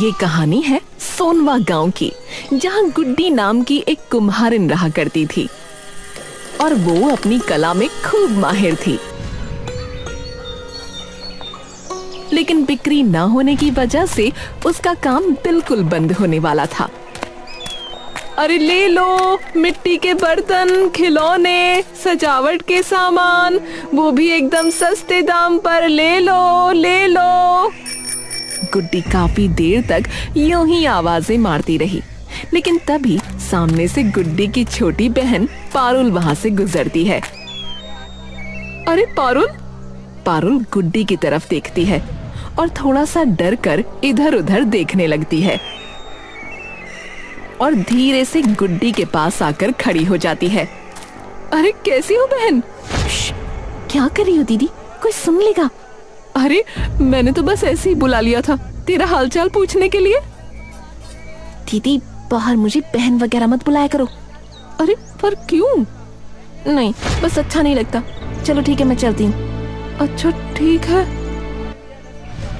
ये कहानी है सोनवा गांव की, जहां गुड्डी नाम की एक कुम्हारिन रहा करती थी और वो अपनी कला में खूब माहिर थी। लेकिन बिक्री न होने की वजह से उसका काम बिल्कुल बंद होने वाला था। अरे ले लो, मिट्टी के बर्तन, खिलौने, सजावट के सामान, वो भी एकदम सस्ते दाम पर, ले लो ले लो। गुड्डी काफी देर तक यूं ही आवाजें मारती रही, लेकिन तभी सामने से गुड्डी की छोटी बहन पारुल वहां से गुजरती है। अरे पारुल! पारुल गुड्डी की तरफ देखती है और थोड़ा सा डर कर इधर उधर देखने लगती है और धीरे से गुड्डी के पास आकर खड़ी हो जाती है। अरे कैसी हो बहन? क्या कर रही हो दीदी? कोई सुन लेगा। अरे मैंने तो बस ऐसे ही बुला लिया था तेरा हालचाल पूछने के लिए। दीदी बाहर मुझे बहन वगैरह मत बुलाया करो। अरे पर क्यों? नहीं, बस अच्छा नहीं लगता। चलो ठीक है, मैं चलती हूँ। अच्छा ठीक है।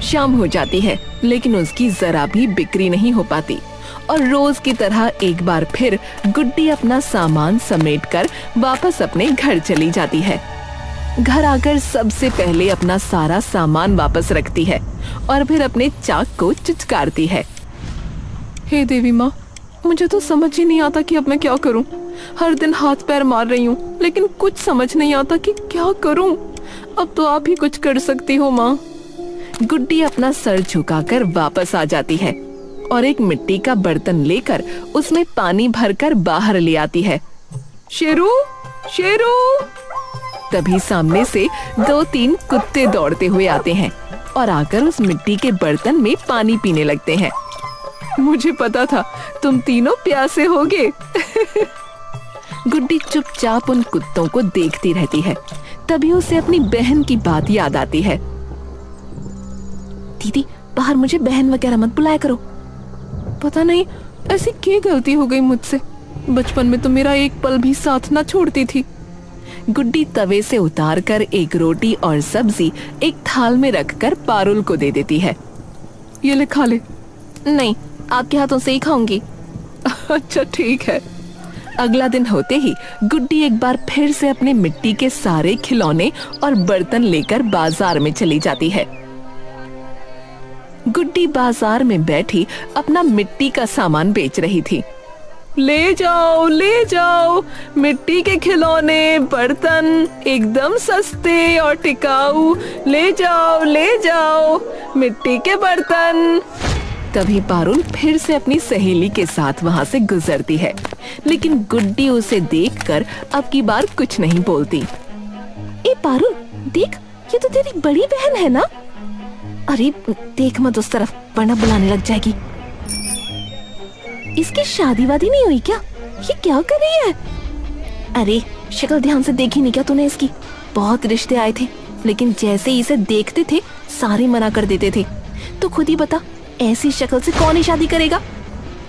शाम हो जाती है, लेकिन उसकी जरा भी बिक्री नहीं हो पाती और रोज की तरह एक बार फिर गुड्डी अपना सामान समेटकर वापस अपने घर चली जाती है। घर आकर सबसे पहले अपना सारा सामान वापस रखती है और फिर अपने चाक को चिचकारती है। हे देवी माँ, मुझे तो समझ ही नहीं आता कि अब मैं क्या करूं। हर दिन हाथ पैर मार रही हूँ, लेकिन कुछ समझ नहीं आता कि क्या करूं। अब तो आप ही कुछ कर सकती हो माँ। गुड्डी अपना सर झुकाकर वापस आ जाती है और एक मिट्टी का बर्तन लेकर उसमें पानी भरकर बाहर ले आती है। शेरू, शेरू! तभी सामने से 2-3 कुत्ते दौड़ते हुए आते हैं और आकर उस मिट्टी के बर्तन में पानी पीने लगते हैं। मुझे पता था तुम तीनों प्यासे होगे। गुड्डी चुपचाप उन कुत्तों को देखती रहती है। तभी उसे अपनी बहन की बात याद आती है। दीदी बाहर मुझे बहन वगैरह मत बुलाया करो। पता नहीं ऐसी क्या गलती हो गई मुझसे। बचपन में तो मेरा एक पल भी साथ ना छोड़ती थी। गुड्डी तवे से उतारकर एक रोटी और सब्जी एक थाल में रखकर पारुल को दे देती है। ये ले खा ले। नहीं, आपके हाथों से ही खाऊंगी। अच्छा ठीक है। अगला दिन होते ही गुड्डी एक बार फिर से अपने मिट्टी के सारे खिलौने और बर्तन लेकर बाजार में चली जाती है। गुड्डी बाजार में बैठी अपना मिट्टी का सामान बेच रही थी। ले जाओ, मिट्टी के खिलौने, बर्तन एकदम सस्ते और टिकाऊ। ले जाओ, मिट्टी के बर्तन। तभी पारुल फिर से अपनी सहेली के साथ वहां से गुजरती है, लेकिन गुड्डी उसे देखकर अब की बार कुछ नहीं बोलती। ए पारुल, देख, ये तो तेरी बड़ी बहन है ना? अरे देख मत उस तरफ, वरना बुलाने लग जाएगी। इसकी शादी वादी नहीं हुई क्या? ये क्या कर रही है? अरे शक्ल ध्यान से देखी नहीं क्या तूने इसकी? बहुत रिश्ते आए थे, लेकिन जैसे ही इसे देखते थे सारे मना कर देते थे। तो खुद ही बता, ऐसी शक्ल से कौन ही शादी करेगा?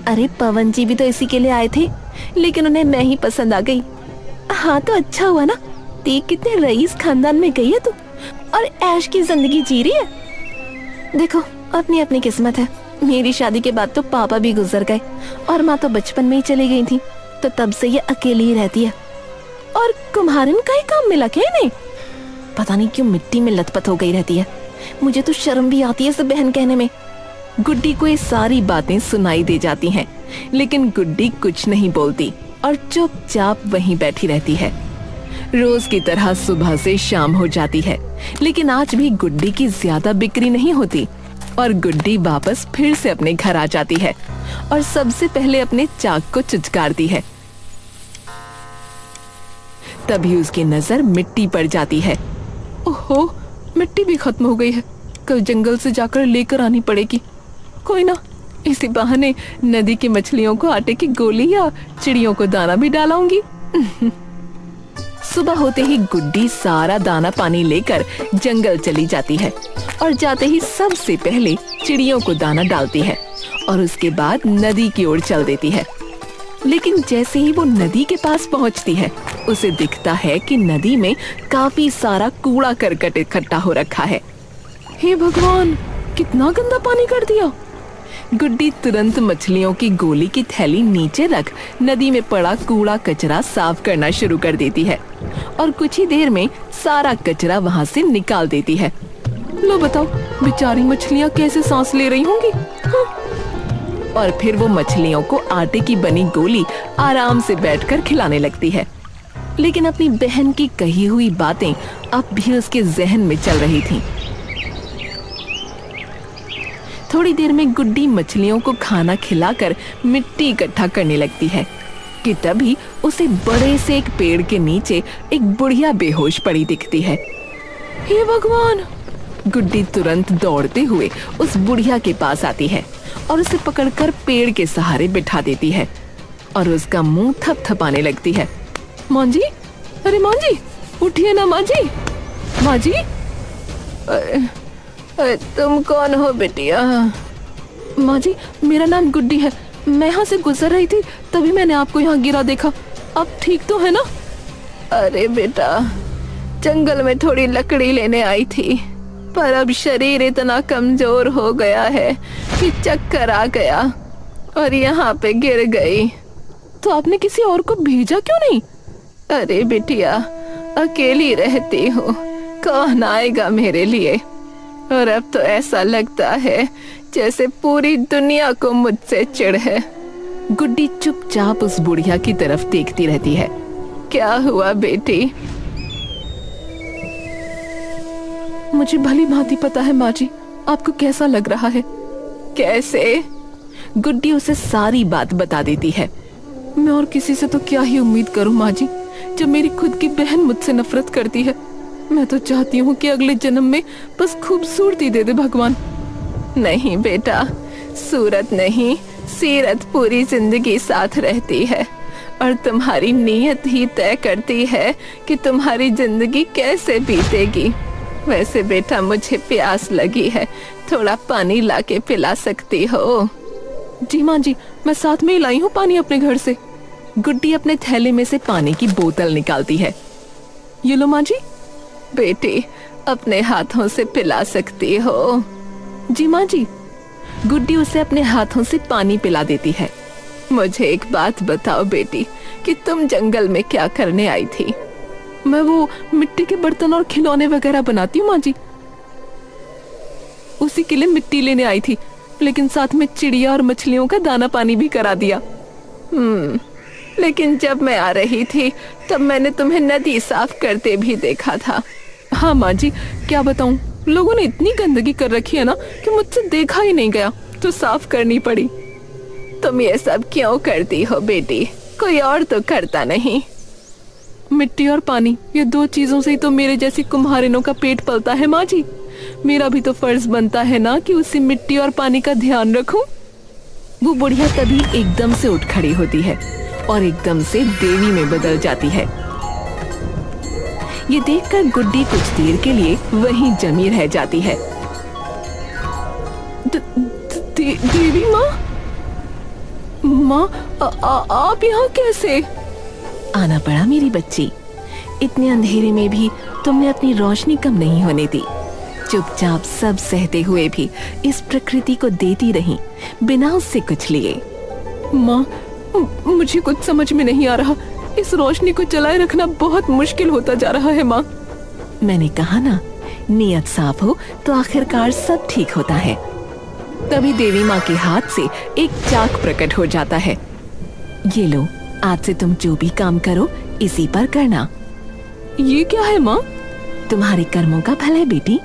अरे पवन जी भी तो इसी के लिए आए थे, लेकिन उन्हें मैं ही पसंद आ गई। हाँ तो अच्छा हुआ ना, देख कितने रईस खानदान में गई है तू और ऐश की जिंदगी जी रही है। देखो अपनी अपनी किस्मत है। मेरी शादी के बाद तो पापा भी गुजर गए और माँ तो बचपन में ही चली गई थी, तो तब से ये अकेली ही रहती है। और कुम्हारिन का ही काम मिला क्या इन्हें? पता नहीं क्यों मिट्टी में लथपथ हो गई रहती है। मुझे तो शर्म भी आती है इसे बहन कहने में। गुड्डी को ये सारी बातें सुनाई दे जाती हैं, लेकिन गुड्डी कुछ नहीं बोलती और चुपचाप वहीं बैठी रहती है। रोज की तरह सुबह से शाम हो जाती है, लेकिन आज भी गुड्डी की ज्यादा बिक्री नहीं होती और गुड्डी वापस फिर से अपने घर आ जाती है और सबसे पहले अपने चाक को चिचकारती है। तभी उसकी नजर मिट्टी पर जाती है। ओहो, मिट्टी भी खत्म हो गई है। कल जंगल से जाकर लेकर आनी पड़ेगी। कोई ना, इसी बहाने नदी की मछलियों को आटे की गोली या चिड़ियों को दाना भी डालाऊंगी। सुबह होते ही गुड्डी सारा दाना पानी लेकर जंगल चली जाती है और जाते ही सबसे पहले चिड़ियों को दाना डालती है और उसके बाद नदी की ओर चल देती है। लेकिन जैसे ही वो नदी के पास पहुंचती है, उसे दिखता है कि नदी में काफी सारा कूड़ा करकट इकट्ठा हो रखा है। हे भगवान, कितना गंदा पानी कर दिया। गुड्डी तुरंत मछलियों की गोली की थैली नीचे रख नदी में पड़ा कूड़ा कचरा साफ करना शुरू कर देती है और कुछ ही देर में सारा कचरा वहाँ से निकाल देती है। लो बताओ, बेचारी मछलियाँ कैसे सांस ले रही होंगी। और फिर वो मछलियों को आटे की बनी गोली आराम से बैठकर खिलाने लगती है। लेकिन अपनी बहन की कही हुई बातें अब भी उसके जहन में चल रही थीं। थोड़ी देर में गुड्डी मछलियों को खाना खिलाकर मिट्टी इकट्ठा करने लगती है कि तभी उसे बड़े से एक पेड़ के नीचे एक बुढ़िया बेहोश पड़ी दिखती है। हे भगवान! गुड्डी तुरंत दौड़ते हुए उस बुढ़िया के पास आती है और उसे पकड़कर पेड़ के सहारे बिठा देती है और उसका मुंह थपथपाने लगती है। माँ जी, अरे माँ जी, उठिए ना माँ जी। माँ जी, तुम कौन हो बेटिया? माँ जी, मेरा नाम गुड्डी है। मैं यहाँ से गुजर रही थी, तभी मैंने आपको यहाँ गिरा देखा। आप ठीक तो है ना? अरे बेटा, जंगल में थोड़ी लकड़ी लेने आई थी, पर अब शरीर इतना कमजोर हो गया है कि चक्कर आ गया और यहाँ पे गिर गई। तो आपने किसी और को भेजा क्यों नहीं? अरे बिटिया, अकेली रहती हूँ, कौन आएगा मेरे लिए? और अब तो ऐसा लगता है जैसे पूरी दुनिया को मुझसे चिढ़ है। गुड्डी चुपचाप उस बुढ़िया की तरफ देखती रहती है। क्या हुआ बेटी? मुझे भली भांति पता है माँ जी, आपको कैसा लग रहा है। कैसे? गुड्डी उसे सारी बात बता देती है। मैं और किसी से तो क्या ही उम्मीद करूं माँ जी, जब मेरी खुद की बहन मुझसे नफरत करती है। मैं तो चाहती हूँ कि अगले जन्म में बस खूबसूरती दे दे भगवान। नहीं बेटा, सूरत नहीं, सीरत पूरी जिंदगी साथ रहती है और तुम्हारी नीयत ही तय करती है कि तुम्हारी जिंदगी कैसे बीतेगी। वैसे बेटा, मुझे प्यास लगी है, थोड़ा पानी लाके पिला सकती हो? जी माँ जी, मैं साथ में ही लाई हूँ पानी अपने घर से। गुड्डी अपने थैले में से पानी की बोतल निकालती है। ये लो माँ जी। बेटी, अपने हाथों से पिला सकती हो? जी माँ जी। गुड्डी उसे अपने हाथों से पानी पिला देती है। मुझे एक बात बताओ बेटी, कि तुम जंगल में क्या करने आई थी? मैं वो मिट्टी के बर्तन और खिलौने वगैरह बनाती हूँ माँ जी, उसी के लिए मिट्टी लेने आई थी, लेकिन साथ में चिड़िया और मछलियों का दाना पानी भी करा दिया। लेकिन जब मैं आ रही थी तब मैंने तुम्हें नदी साफ करते भी देखा था। हाँ माँ जी, क्या बताऊं, लोगों ने इतनी गंदगी कर रखी है ना कि मुझसे देखा ही नहीं गया, तो साफ करनी पड़ी। तुम ये सब क्यों करती हो बेटी? कोई और तो करता नहीं। मिट्टी और पानी, ये दो चीजों से ही तो मेरे जैसी कुम्हारिनों का पेट पलता है माँ जी। मेरा भी तो फर्ज बनता है ना कि उसी मिट्टी और पानी का ध्यान रखूं। वो बुढ़िया तभी एकदम से उठ खड़ी होती है और एकदम से देवी में बदल जाती है। ये देखकर गुड्डी कुछ देर के लिए वहीं जमी रह जाती है। देवी माँ, आप यहाँ कैसे? आना पड़ा मेरी बच्ची, इतने अंधेरे में भी तुमने अपनी रोशनी कम नहीं होने दी। चुपचाप सब सहते हुए भी इस प्रकृति को देती रही, बिना उससे कुछ लिए। माँ, मुझे कुछ समझ में नहीं आ रहा, इस रोशनी को जलाए रखना बहुत मुश्किल होता जा रहा है माँ। मैंने कहा ना, नियत साफ हो तो आखिरकार सब ठीक होता है। तभी देवी माँ के हाथ से एक चाक प्रकट हो जाता है। ये लो, आज से तुम जो भी काम करो इसी पर करना। ये क्या है माँ? तुम्हारे कर्मों का फल है बेटी,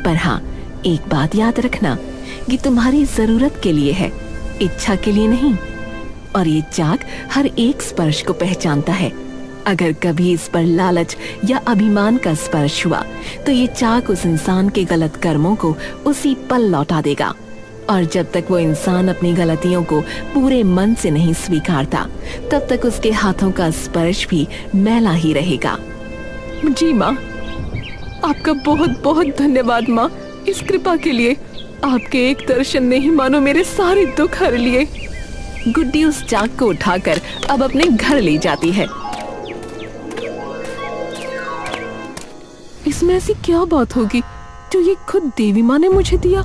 पर हाँ, एक बात याद रखना, कि तुम्हारी जरूरत के लिए है, इच्छा के लिए नहीं। और ये चाक हर एक स्पर्श को पहचानता है। अगर कभी इस पर लालच या अभिमान का स्पर्श हुआ तो ये चाक उस इंसान के गलत कर्मों को उसी पल लौटा देगा। और जब तक वो इंसान अपनी गलतियों को पूरे मन से नहीं स्वीकारता, तब तक उसके हाथों का स्पर्श भी मैला ही रहेगा। जी माँ, आपका बहुत बहुत धन्यवाद माँ, इस कृपा के लिए। आपके एक दर्शन ने ही मानो मेरे सारे दुख हर लिए। गुड्डी उस चाक को उठाकर अब अपने घर ले जाती है। इसमें ऐसी क्या बात होगी जो ये खुद देवी माँ ने मुझे दिया?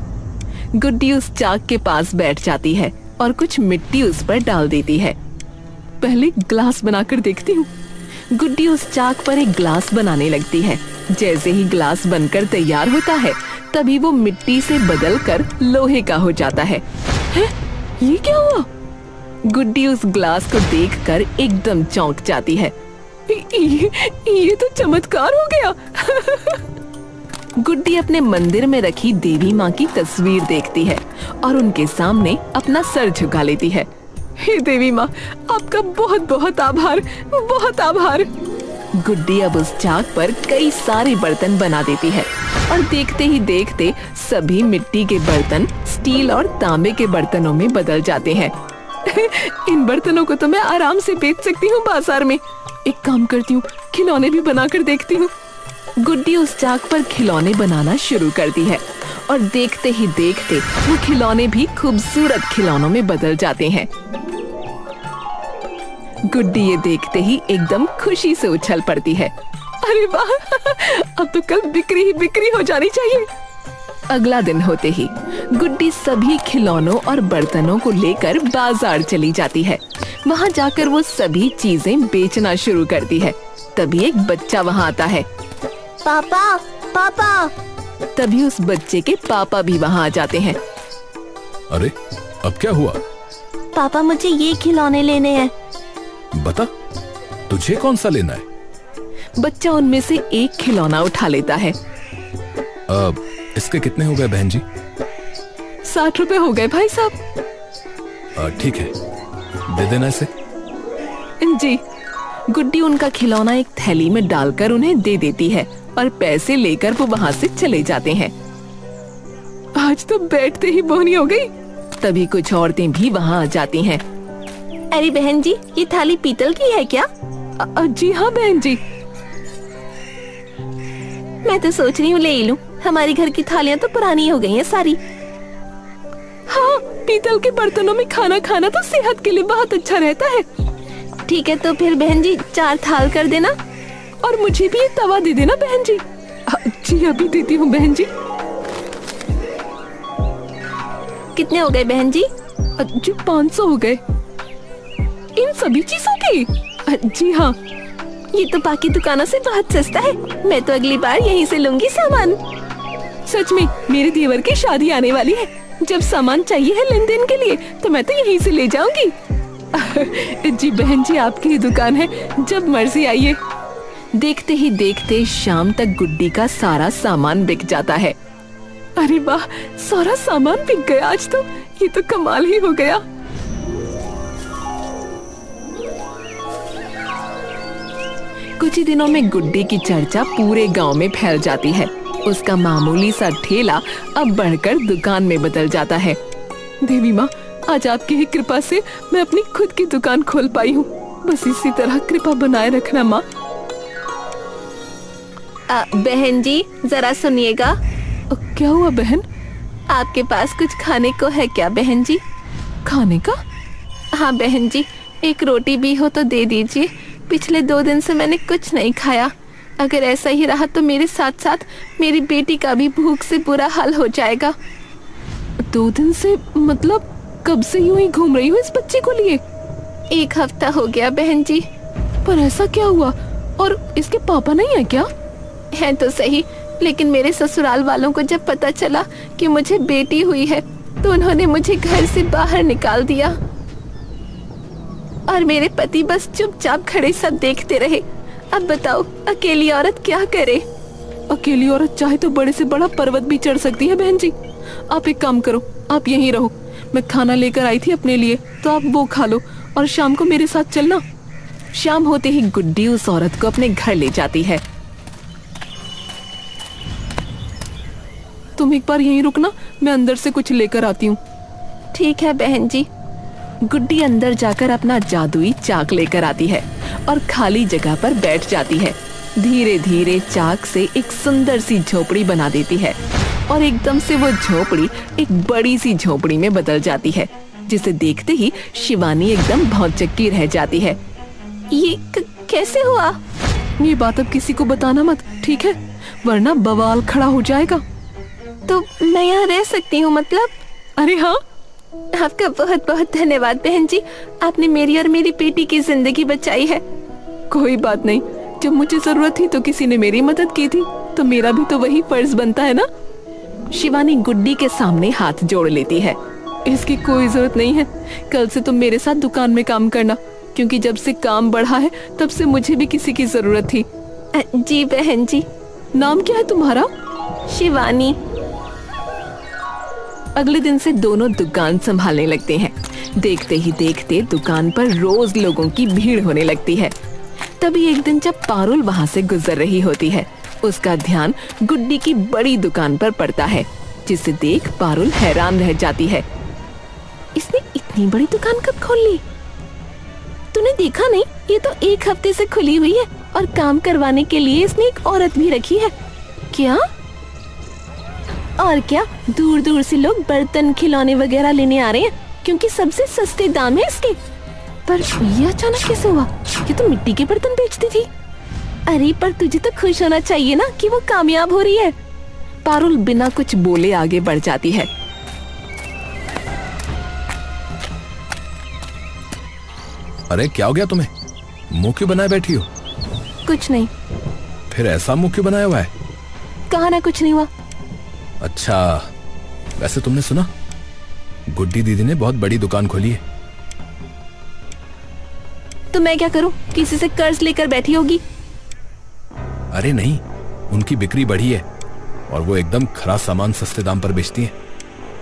गुड्डी उस चाक के पास बैठ जाती है और कुछ मिट्टी उस पर डाल देती है। पहले ग्लास बनाकर देखती हूँ। गुड्डी उस चाक पर एक ग्लास बनाने लगती है। जैसे ही ग्लास बनकर तैयार होता है तभी वो मिट्टी से बदलकर लोहे का हो जाता है। हैं? ये क्या हुआ? गुड्डी उस ग्लास को देखकर एकदम चौंक जाती है। ये तो चमत्कार हो गया। गुड्डी अपने मंदिर में रखी देवी माँ की तस्वीर देखती है और उनके सामने अपना सर झुका लेती है। हे देवी माँ, आपका बहुत बहुत आभार, बहुत आभार। गुड्डी अब उस चाक पर कई सारे बर्तन बना देती है और देखते ही देखते सभी मिट्टी के बर्तन स्टील और तांबे के बर्तनों में बदल जाते हैं। इन बर्तनों को तो मैं आराम से बेच सकती हूँ बाजार में। एक काम करती हूँ, खिलौने भी बनाकर देखती हूँ। गुड्डी उस चाक पर खिलौने बनाना शुरू करती है और देखते ही देखते वो खिलौने भी खूबसूरत खिलौनों में बदल जाते हैं। गुड्डी ये देखते ही एकदम खुशी से उछल पड़ती है। अरे वाह, अब तो कल बिक्री ही बिक्री हो जानी चाहिए। अगला दिन होते ही गुड्डी सभी खिलौनों और बर्तनों को लेकर बाजार चली जाती है। वहाँ जाकर वो सभी चीजें बेचना शुरू करती है। तभी एक बच्चा वहाँ आता है। पापा, पापा। तभी उस बच्चे के पापा भी वहाँ आ जाते हैं। अरे, अब क्या हुआ? पापा, मुझे ये खिलौने लेने हैं। बता, तुझे कौन सा लेना है? बच्चा उनमें से एक खिलौना उठा लेता है। अब इसके कितने हो गए बहन जी? 60 रुपए हो गए भाई साहब। ठीक है, दे देना इसे। जी। गुड्डी उनका खिलौना एक थैली में डालकर उन्हें दे देती है और पैसे लेकर वो वहाँ से चले जाते हैं। आज तो बैठते ही बोनी हो गई। तभी कुछ औरतें भी वहाँ आ जाती हैं। अरे बहन जी, ये थाली पीतल की है क्या? जी हाँ बहन जी। मैं तो सोच रही हूँ ले लूं। हमारी घर की थालियाँ तो पुरानी हो गई हैं सारी। हाँ, पीतल के बर्तनों में खाना खाना तो सेहत के लिए बहुत अच्छा रहता है। ठीक है, तो फिर बहन जी 4 थाल कर देना। और मुझे भी ये तवा दे देना बहन जी। जी अभी देती हूँ बहन जी। कितने हो गए बहन जी? जी 500 हो गए। इन सभी चीजों की? जी हाँ। ये तो बाकी दुकानों से बहुत सस्ता है। मैं तो अगली बार यहीं से लूंगी सामान। सच में, मेरे देवर की शादी आने वाली है। जब सामान चाहिए है लेन देन के लिए तो मैं तो यहीं से ले जाऊंगी। जी बहन जी, आपकी ही दुकान है, जब मर्जी आइए। देखते ही देखते शाम तक गुड्डी का सारा सामान बिक जाता है। अरे वाह, सारा सामान बिक गया आज तो। ये तो कमाल ही हो गया। कुछ ही दिनों में गुड्डी की चर्चा पूरे गांव में फैल जाती है। उसका मामूली सा ठेला अब बढ़कर दुकान में बदल जाता है। देवी माँ, आज आपकी ही कृपा से मैं अपनी खुद की दुकान खोल पाई हूँ। बस इसी तरह कृपा बनाए रखना माँ। बहन जी, जरा सुनिएगा। क्या हुआ बहन? आपके पास कुछ खाने को है क्या बहन जी? खाने का? हाँ बहन जी, एक रोटी भी हो तो दे दीजिए। पिछले 2 दिन से मैंने कुछ नहीं खाया। अगर ऐसा ही रहा तो मेरे साथ साथ मेरी बेटी का भी भूख से बुरा हाल हो जाएगा। 2 दिन से मतलब कब से यूं ही घूम रही हूँ इस बच्चे को लिए? 1 हफ्ता हो गया बहन जी। पर ऐसा क्या हुआ? और इसके पापा नहीं है क्या? है तो सही, लेकिन मेरे ससुराल वालों को जब पता चला कि मुझे बेटी हुई है तो उन्होंने मुझे घर से बाहर निकाल दिया और मेरे पति बस चुपचाप खड़े सब देखते रहे। अब बताओ, अकेली औरत क्या करे? अकेली औरत चाहे तो बड़े से बड़ा पर्वत भी चढ़ सकती है बहन जी। आप एक काम करो, आप यहीं रहो। मैं खाना लेकर आई थी अपने लिए, तो आप वो खा लो और शाम को मेरे साथ चलना। शाम होते ही गुड्डी उस औरत को अपने घर ले जाती है। तुम एक बार यहीं रुकना, मैं अंदर से कुछ लेकर आती हूँ। ठीक है बहन जी। गुड्डी अंदर जाकर अपना जादुई चाक लेकर आती है और खाली जगह पर बैठ जाती है। धीरे धीरे चाक से एक सुंदर सी झोपड़ी बना देती है और एकदम से वो झोपड़ी एक बड़ी सी झोपड़ी में बदल जाती है, जिसे देखते ही शिवानी एकदम भौचक्की रह जाती है। ये कैसे हुआ? ये बात अब किसी को बताना मत, ठीक है? वरना बवाल खड़ा हो जाएगा। तो मैं यहाँ रह सकती हूँ मतलब? अरे हाँ, आपका बहुत बहुत धन्यवाद बहन जी, आपने मेरी और मेरी बेटी की जिंदगी बचाई है। कोई बात नहीं, जब मुझे जरूरत थी तो किसी ने मेरी मदद की थी, तो मेरा भी तो वही फर्ज बनता है ना। शिवानी गुड्डी के सामने हाथ जोड़ लेती है। इसकी कोई जरूरत नहीं है, कल से तुम मेरे साथ दुकान में काम करना, क्योंकि जब से काम बढ़ा है तब से मुझे भी किसी की जरूरत थी। जी बहन जी। नाम क्या है तुम्हारा? शिवानी। अगले दिन से दोनों दुकान संभालने लगते हैं। देखते ही देखते दुकान पर रोज लोगों की भीड़ होने लगती है। तभी एक दिन जब पारुल वहाँ से गुजर रही होती है, उसका ध्यान गुड्डी की बड़ी दुकान पर पड़ता है, जिसे देख पारुल हैरान रह जाती है। इसने इतनी बड़ी दुकान कब खोल ली? तूने देखा नहीं, ये तो 1 हफ्ते से खुली हुई है और काम करवाने के लिए इसने एक औरत भी रखी है। क्या? और क्या, दूर दूर से लोग बर्तन खिलौने वगैरह लेने आ रहे हैं, क्योंकि सबसे सस्ते दाम है इसके। पर ये अचानक कैसे हुआ? ये तो मिट्टी के बर्तन बेचती थी। अरे पर तुझे तो खुश होना चाहिए ना कि वो कामयाब हो रही है। पारुल बिना कुछ बोले आगे बढ़ जाती है। अरे क्या हो गया तुम्हें? मुंह क्यों बनाए बैठी हो? कुछ नहीं। फिर ऐसा मुंह क्यों बनाया हुआ है? कहा ना कुछ नहीं हुआ। अच्छा, वैसे तुमने सुना, गुड्डी दीदी ने बहुत बड़ी दुकान खोली है। तो मैं क्या करूं? किसी से कर्ज लेकर बैठी होगी। अरे नहीं, उनकी बिक्री बढ़ी है और वो एकदम खरा सामान सस्ते दाम पर बेचती हैं।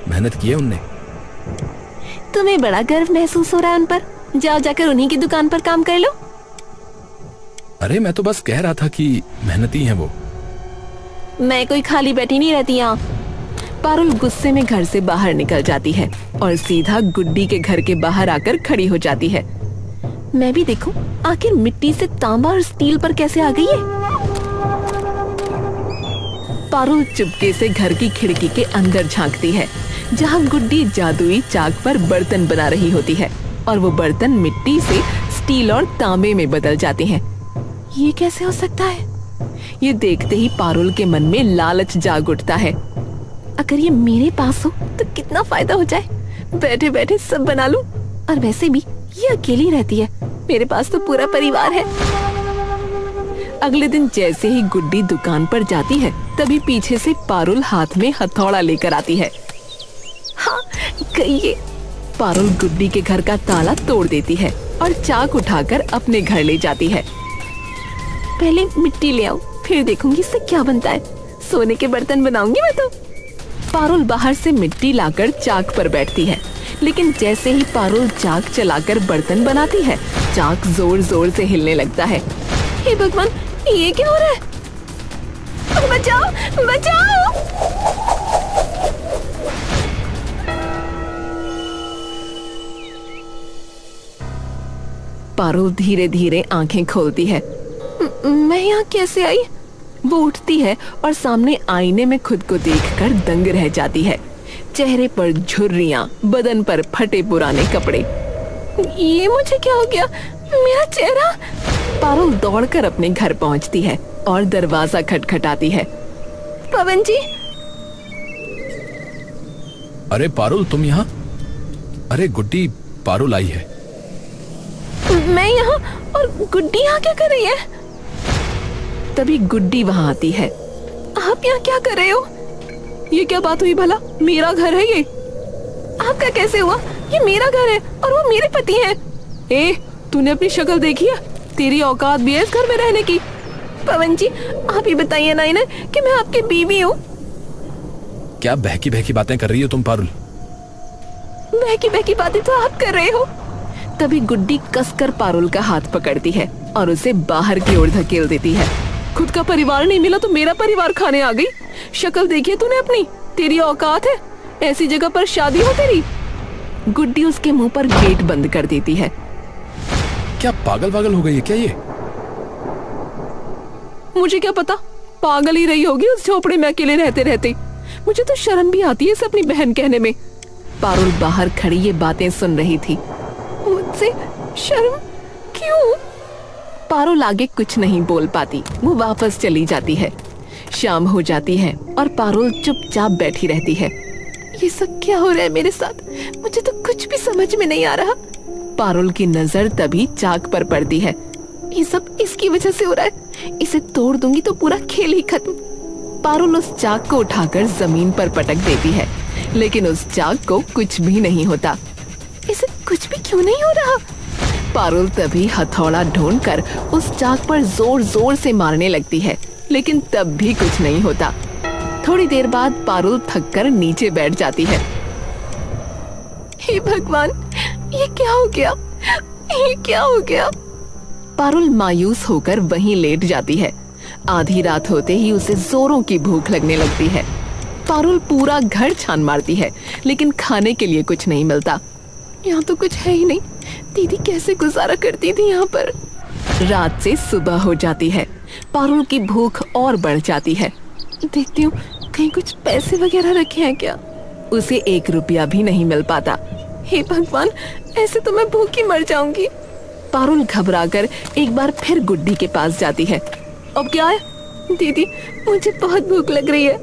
मेहनत की है उनने। तुम्हें बड़ा गर्व महसूस हो रहा है उन पर। जाओ जाकर उन्हीं की दुकान पर काम कर लो। अरे मैं तो बस कह रहा था कि मेहनती हैं वो। मैं कोई खाली बैठी नहीं रहती यहाँ। पारुल गुस्से में घर से बाहर निकल जाती है और सीधा गुड्डी के घर के बाहर आकर खड़ी हो जाती है। मैं भी देखूं आखिर मिट्टी से तांबा और स्टील पर कैसे आ गई है। पारुल चुपके से घर की खिड़की के अंदर झांकती है, जहाँ गुड्डी जादुई चाक पर बर्तन बना रही होती है और वो बर्तन मिट्टी से स्टील और तांबे में बदल जाते हैं। ये कैसे हो सकता है? ये देखते ही पारुल के मन में लालच जाग उठता है। अगर ये मेरे पास हो तो कितना फायदा हो जाए, बैठे बैठे सब बना लूं। और वैसे भी ये अकेली रहती है, मेरे पास तो पूरा परिवार है। अगले दिन जैसे ही गुड्डी दुकान पर जाती है, तभी पीछे से पारुल हाथ में हथौड़ा लेकर आती है। हाँ, गई ये। पारुल गुड्डी के घर का ताला तोड़ देती है और चाक उठाकर अपने घर ले जाती है। पहले मिट्टी ले आओ, फिर देखूंगी इससे क्या बनता है। सोने के बर्तन बनाऊंगी मैं तो। पारुल बाहर से मिट्टी लाकर चाक पर बैठती है, लेकिन जैसे ही पारुल चाक चलाकर बर्तन बनाती है, चाक जोर जोर से हिलने लगता है। हे भगवान, ये क्या हो रहा है? बचाओ, बचाओ! पारुल धीरे धीरे आंखें खोलती है। मैं यहाँ कैसे आई? वो उठती है और सामने आईने में खुद को देखकर दंग रह जाती है। चेहरे पर झुर्रियां, बदन पर फटे पुराने कपड़े। ये मुझे क्या हो गया? मेरा चेहरा। पारुल दौड़कर अपने घर पहुंचती है और दरवाजा खटखटाती है। पवन जी। अरे पारुल, तुम यहाँ? अरे गुड्डी, पारुल आई है। मैं यहाँ? और गुड्डी यहाँ क्या कर रही है? तभी गुड्डी वहाँ आती है। आप यहाँ क्या कर रहे हो? ये क्या बात हुई भला? मेरा घर है ये। आपका कैसे हुआ? ये मेरा घर है और वो मेरे पति हैं। ए, तूने अपनी शक्ल देखी है? तेरी औकात भी है इस घर में रहने की? पवन जी, आप ही बताइए ना इन्हें कि मैं आपकी बीवी हूँ। क्या बहकी बहकी बातें कर रही हो तुम पारुल? बहकी बहकी बातें तो आप कर रहे हो। तभी गुड्डी कसकर पारुल का हाथ पकड़ती है और उसे बाहर की ओर धकेल देती है। खुद का परिवार नहीं मिला तो मेरा परिवार खाने आ गई। शक्ल देखिए तूने अपनी? तेरी औकात है? ऐसी जगह पर शादी हो तेरी? गुड्डी उसके मुंह पर गेट बंद कर देती है। क्या पागल पागल हो गई है क्या ये? मुझे क्या पता, पागल ही रही होगी उस झोपड़े में अकेले रहते रहते। मुझे तो शर्म भी आती है इसे अपनी बहन कहने में। पारुल बाहर खड़ी ये बातें सुन रही थी। मुझसे शर्म क्यों? पारुल आगे कुछ नहीं बोल पाती, वो वापस चली जाती है। शाम हो जाती है और पारुल चुपचाप बैठी रहती है। ये सब क्या हो रहा है मेरे साथ? मुझे तो कुछ भी समझ में नहीं आ रहा। पारुल की नजर तभी चाक पर पड़ती है। ये सब इसकी वजह से हो रहा है। इसे तोड़ दूंगी तो पूरा खेल ही खत्म। पारुल उस चाक को उठाकर जमीन पर पटक देती है, लेकिन उस चाक को कुछ भी नहीं होता। इसे कुछ भी क्यों नहीं हो रहा? पारुल तभी हथौड़ा ढूंढकर उस चाक पर जोर जोर से मारने लगती है, लेकिन तब भी कुछ नहीं होता। थोड़ी देर बाद पारुल थककर नीचे बैठ जाती है। हे भगवान, ये क्या हो गया? ये क्या हो गया? पारुल मायूस होकर वहीं लेट जाती है। आधी रात होते ही उसे जोरों की भूख लगने लगती है। पारुल पूरा घर छान मारती है, लेकिन खाने के लिए कुछ नहीं मिलता। यहाँ तो कुछ है ही नहीं। दीदी कैसे गुजारा करती थी यहाँ पर? रात से सुबह हो जाती है। पारुल की भूख और बढ़ जाती है। देखती हूँ कहीं कुछ पैसे वगैरह रखे हैं क्या। उसे 1 रुपया भी नहीं मिल पाता। हे भगवान, ऐसे तो मैं भूखी मर जाऊंगी। पारुल घबराकर एक बार फिर गुड्डी के पास जाती है। अब क्या है? दीदी, मुझे बहुत भूख लग रही है।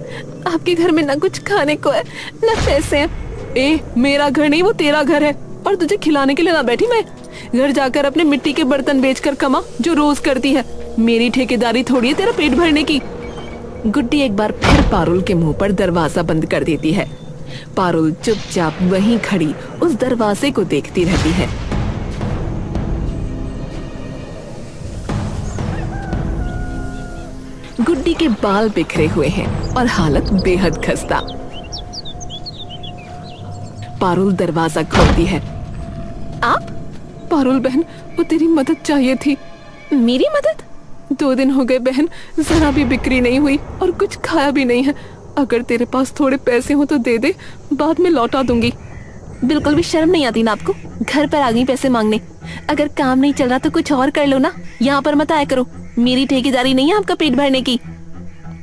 आपके घर में ना कुछ खाने को है ना पैसे हैं। मेरा घर नहीं, वो तेरा घर है, और तुझे खिलाने के लिए ना बैठी मैं। घर जाकर अपने मिट्टी के बर्तन बेचकर कमा, जो रोज करती है। मेरी ठेकेदारी थोड़ी है तेरा पेट भरने की। गुड्डी एक बार फिर पारुल के मुंह पर दरवाजा बंद कर देती है। पारुल चुपचाप वहीं खड़ी उस दरवाजे को देखती रहती है। गुड्डी के बाल बिखरे हुए हैं और हालत बेहद खस्ता। पारुल दरवाजा खोलती है। आप? पारुल बहन, वो तेरी मदद चाहिए थी। मेरी मदद? 2 दिन हो गए बहन, जरा भी बिक्री नहीं हुई और कुछ खाया भी नहीं है। अगर तेरे पास थोड़े पैसे हो तो दे दे, बाद में लौटा दूंगी। बिल्कुल भी शर्म नहीं आती ना आपको? घर पर आ गई पैसे मांगने। अगर काम नहीं चल रहा तो कुछ और कर लो ना। यहाँ पर मत आया करो। मेरी ठेकेदारी नहीं है आपका पेट भरने की।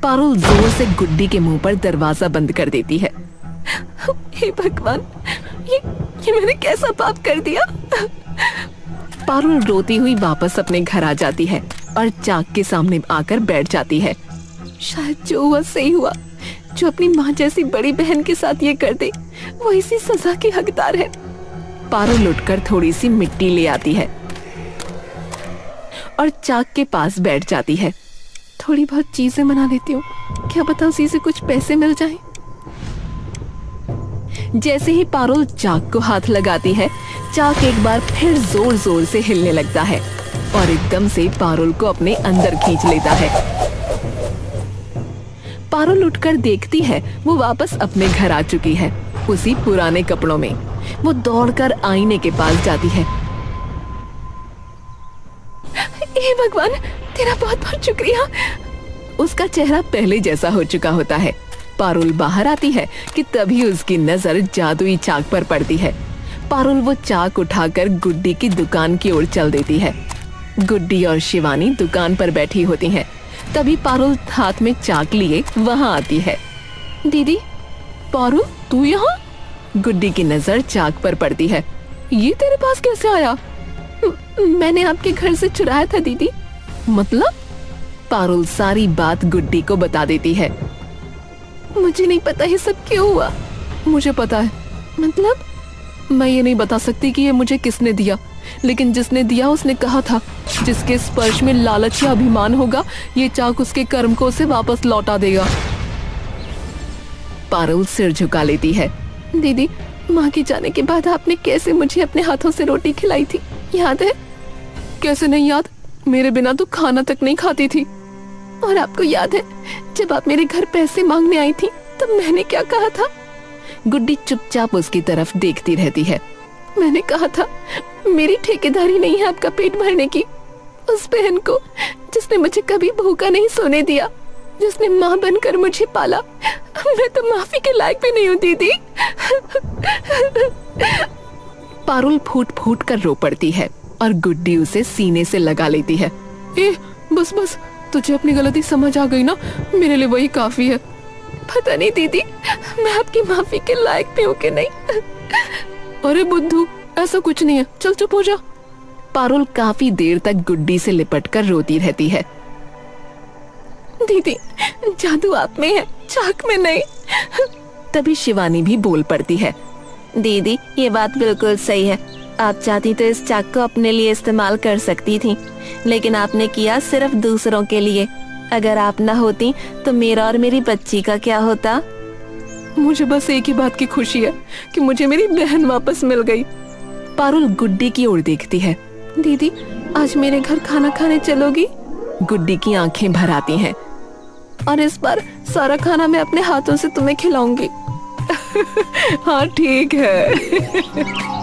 पारुल जोर से गुड्डी के मुंह पर दरवाजा बंद कर देती है। हे भगवान, ये मैंने कैसा पाप कर दिया? पारुल रोती हुई वापस अपने घर आ जाती है और चाक के सामने आकर बैठ जाती है। शायद जो हुआ सही हुआ। जो अपनी माँ जैसी बड़ी बहन के साथ ये कर दे, वो इसी सजा की हकदार है। पारुल उठकर थोड़ी सी मिट्टी ले आती है और चाक के पास बैठ जाती है। थोड़ी बहुत चीजें बना लेती हूँ, क्या पता उसी से कुछ पैसे मिल जाएं। जैसे ही पारुल चाक को हाथ लगाती है, चाक एक बार फिर जोर जोर से हिलने लगता है और एकदम से पारुल को अपने अंदर खींच लेता है। पारुल उठकर देखती है, वो वापस अपने घर आ चुकी है, उसी पुराने कपड़ों में। वो दौड़कर आईने के पास जाती है। हे भगवान, तेरा बहुत बहुत शुक्रिया। उसका चेहरा पहले जैसा हो चुका होता है। पारुल बाहर आती है कि तभी उसकी नजर जादुई चाक पर पड़ती है। पारुल वो चाक उठाकर गुड्डी की दुकान की ओर चल देती है। गुड्डी और शिवानी दुकान पर बैठी होती हैं। तभी पारुल हाथ में चाक लिए वहां आती है। दीदी, पारुल तू यहाँ? गुड्डी की नजर चाक पर पड़ती है। ये तेरे पास कैसे आया? मैंने आपके घर से चुराया था दीदी। मतलब? पारुल सारी बात गुड्डी को बता देती है। मुझे नहीं पता ये सब क्यों हुआ। मुझे पता है। मतलब? मैं ये नहीं बता सकती कि ये मुझे किसने दिया, लेकिन जिसने दिया उसने कहा था जिसके स्पर्श में लालच या अभिमान होगा, ये चाक उसके कर्म को उसे वापस लौटा देगा। पारुल सिर झुका लेती है। दीदी, माँ के जाने के बाद आपने कैसे मुझे अपने हाथों से रोटी खिलाई थी, याद है? कैसे नहीं याद? मेरे बिना तो खाना तक नहीं खाती थी। और आपको याद है जब आप मेरे घर पैसे मांगने आई थी तब मैंने क्या कहा था? गुड्डी चुपचाप उसकी तरफ देखती रहती है। मैंने कहा था मेरी ठेकेदारी नहीं है आपका पेट भरने की। उस बहन को जिसने मुझे कभी भूखा नहीं सोने दिया, जिसने माँ बनकर मुझे पाला, मैं तो माफी के लायक भी नहीं हूँ दीदी। पारुल फूट फूट कर रो पड़ती है और गुड्डी उसे सीने से लगा लेती है। बस बस, तुझे अपनी गलती समझ आ गई ना, मेरे लिए वही काफी है। पता नहीं दीदी, मैं आपकी माफी के लायक भी हूँ कि नहीं। अरे बुद्धू, ऐसा कुछ नहीं है, चल चुप हो जा। पारुल काफी देर तक गुड्डी से लिपट कर रोती रहती है। दीदी, जादू आप में है, चाक में नहीं। तभी शिवानी भी बोल पड़ती है। दीदी ये बात बिल्कुल सही है, आप चाहती तो इस चाक को अपने लिए इस्तेमाल कर सकती थी, लेकिन आपने किया सिर्फ दूसरों के लिए। अगर आप ना होती तो मेरा और मेरी बच्ची का क्या होता? मुझे बस एक ही बात की खुशी है कि मुझे मेरी बहन वापस मिल गई। पारुल गुड्डी की ओर देखती है। दीदी आज मेरे घर खाना खाने चलोगी? गुड्डी की आंखें भर आती हैं। और इस बार सारा खाना मैं अपने हाथों से तुम्हें खिलाऊंगी। हाँ ठीक है।